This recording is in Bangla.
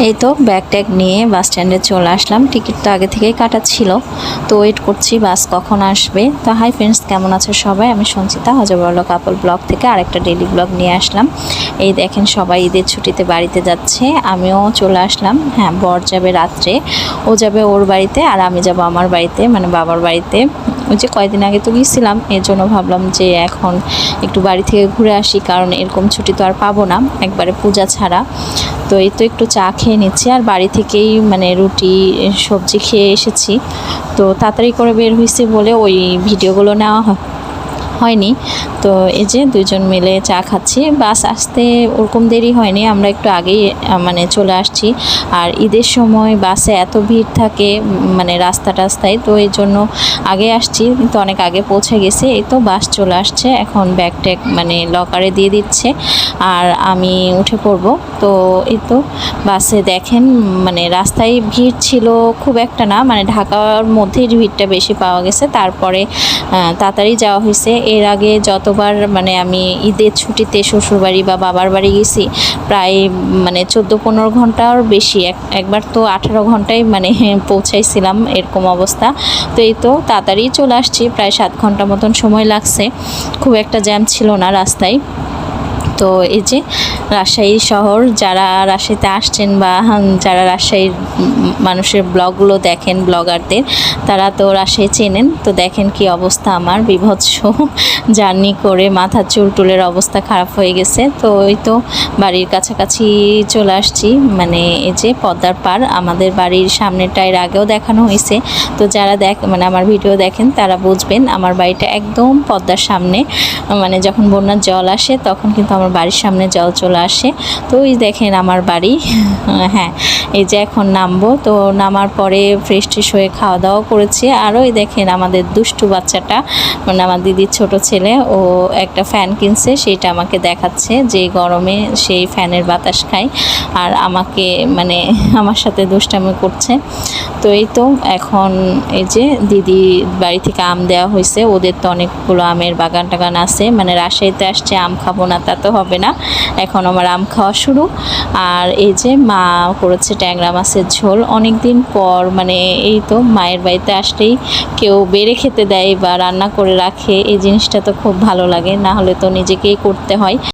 এই তো ব্যাগ ট্যাগ নিয়ে বাস স্ট্যান্ডে চলে আসলাম। টিকিট তো আগে থেকেই কাটা ছিল, তো ওয়েট করছি বাস কখন আসবে। তো হাই ফ্রেন্ডস, কেমন আছে সবাই? আমি সঞ্চিতা, হজবরল কাপল ব্লগ থেকে আরেকটা ডেইলি ব্লগ নিয়ে আসলাম। এই দেখেন সবাই ঈদের ছুটিতে বাড়িতে যাচ্ছে, আমিও চলে আসলাম। হ্যাঁ, বর যাবে রাত্রে, ও যাবে ওর বাড়িতে আর আমি যাব আমার বাড়িতে, মানে বাবার বাড়িতে। ওই যে কয়েকদিন আগে তো গিয়েছিলাম, এর জন্য ভাবলাম যে এখন একটু বাড়ি থেকে ঘুরে আসি, কারণ এরকম ছুটি তো আর পাবো না একবারে পূজা ছাড়া। তো এই তো একটু চা খেয়ে নিচ্ছি, আর বাড়ি থেকেই মানে রুটি সবজি খেয়ে এসেছি। তো তাড়াতাড়ি করে বের হয়েছি বলে ওই ভিডিওগুলো নেওয়া হয়নি। তো এই যে দুইজন মিলে চা খাচ্ছি। বাস আসতে ওরকম দেরি হয়নি, আমরা একটু আগেই মানে চলে আসছি। আর ঈদের সময় বাসে এত ভিড় থাকে মানে রাস্তায়, তো এই জন্য আগে আসছি, কিন্তু অনেক আগে পৌঁছে গেছি। এই তো বাস চলে আসছে, এখন ব্যাগ ট্যাগ মানে লকারে দিয়ে দিচ্ছে আর আমি উঠে পড়ব। তো এই তো বাসে দেখেন মানে রাস্তায় ভিড় ছিল খুব একটা না, মানে ঢাকার মধ্যেই ভিড়টা বেশি পাওয়া গেছে। তারপরে তাড়াতাড়ি যাওয়া হয়েছে। এর আগে যতবার মানে আমি ঈদের ছুটিতে শ্বশুরবাড়ি বা বাবার বাড়ি গেছি, প্রায় মানে 14-15 ঘন্টার বেশি, একবার তো 18 ঘন্টায় মানে পৌঁছাইছিলাম, এরকম অবস্থা। তো এই তো তাড়াতাড়ি চলে আসছি, প্রায় 7 ঘন্টা মতন সময় লাগছে, খুব একটা জ্যাম ছিল না রাস্তায়। তো এই যে রাজশাহী শহর, যারা রাজশাহীতে আসছেন বা যারা রাজশাহীর মানুষের ব্লগগুলো দেখেন, ব্লগারদের, তারা তো রাজশাহী চেনেন। তো দেখেন কি অবস্থা আমার, বিভৎস জার্নি করে মাথার চুল টুলের অবস্থা খারাপ হয়ে গেছে। তো ওই তো বাড়ির কাছাকাছি চলে আসছি, মানে এই যে পদ্মার পার, আমাদের বাড়ির সামনেটা এর আগেও দেখানো হয়েছে। তো যারা মানে আমার ভিডিও দেখেন তারা বুঝবেন, আমার বাড়িটা একদম পদ্মার সামনে। মানে যখন বন্যার জল আসে তখন কিন্তু আমার বাড়ির সামনে জল চলে আসে। তো ওই দেখেন আমার বাড়ি। হ্যাঁ, এই যে এখন নামবো। তো নামার পরে ফ্রেশ ট্রেশ হয়ে খাওয়া দাওয়া করেছি। আর ওই দেখেন আমাদের দুষ্টু বাচ্চাটা, মানে আমার দিদির ছোট ছেলে, ও একটা ফ্যান কিনছে, সেইটা আমাকে দেখাচ্ছে যে গরমে সেই ফ্যানের বাতাস খায়, আর আমাকে মানে আমার সাথে দুষ্টামি করছে। তো এই তো এখন এই যে দিদি বাড়ি থেকে আম দেওয়া হয়েছে, ওদের তো অনেকগুলো আমের বাগান টাগান আছে, মানে রাজশাহীতে আসছে আম খাবো না তা তো হবে না, এখন আমার আম খাওয়া শুরু। আর এই যে মা করেছে ট্যাংরা মাছের ঝোল, অনেক দিন পর, মানে এই তো মায়ের বাড়িতে আসলেই কেউ বেড়ে খেতে দেয় বা রান্না করে রাখে, এই জিনিসটা তো খুব ভালো লাগে, না হলে তো নিজেকেই করতে হয়।